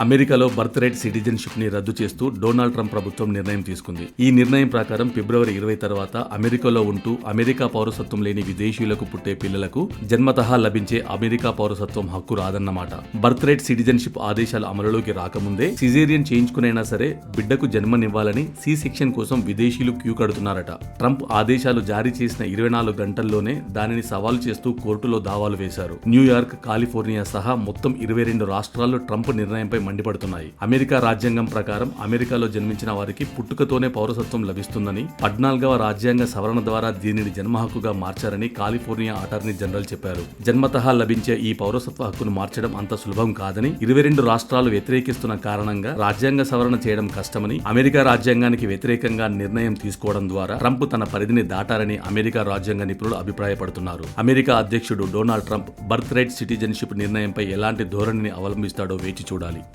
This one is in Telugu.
అమెరికాలో బర్త్ రైట్ సిటిజన్షిప్ ని రద్దు చేస్తూ డొనాల్డ్ ట్రంప్ ప్రభుత్వం నిర్ణయం తీసుకుంది. ఈ నిర్ణయం ప్రకారం ఫిబ్రవరి 20 తర్వాత అమెరికాలో ఉంటూ అమెరికా పౌరసత్వం లేని విదేశీయులకు పుట్టే పిల్లలకు జన్మతహా లభించే అమెరికా పౌరసత్వం హక్కు రాదన్నమాట. బర్త్ రైట్ సిటిజన్షిప్ ఆదేశాలు అమలులోకి రాకముందే సిజేరియన్ చేయించుకునైనా సరే బిడ్డకు జన్మనివ్వాలని సి సెక్షన్ కోసం విదేశీయులు క్యూ కడుతున్నారట. ట్రంప్ ఆదేశాలు జారీ చేసిన 24 గంటల్లోనే దానిని సవాల్ చేస్తూ కోర్టులో దావాలు వేశారు. న్యూయార్క్, కాలిఫోర్నియా సహా మొత్తం 22 రాష్ట్రాల్లో ట్రంప్ నిర్ణయంపై మండిపడుతున్నాయి. అమెరికా రాజ్యాంగం ప్రకారం అమెరికాలో జన్మించిన వారికి పుట్టుకతోనే పౌరసత్వం లభిస్తుందని, 14వ రాజ్యాంగ సవరణ ద్వారా దీనిని జన్మ హక్కుగా మార్చారని కాలిఫోర్నియా అటార్నీ జనరల్ చెప్పారు. జన్మతహా లభించే ఈ పౌరసత్వ హక్కును మార్చడం అంత సులభం కాదని, 22 రాష్ట్రాలు వ్యతిరేకిస్తున్న కారణంగా రాజ్యాంగ సవరణ చేయడం కష్టమని, అమెరికా రాజ్యాంగానికి వ్యతిరేకంగా నిర్ణయం తీసుకోవడం ద్వారా ట్రంప్ తన పరిధిని దాటారని అమెరికా రాజ్యాంగ నిపుణులు అభిప్రాయపడుతున్నారు. అమెరికా అధ్యక్షుడు Donald Trump birth right citizenship నిర్ణయంపై ఎలాంటి ధోరణిని అవలంబిస్తాడో వేచి చూడాలి.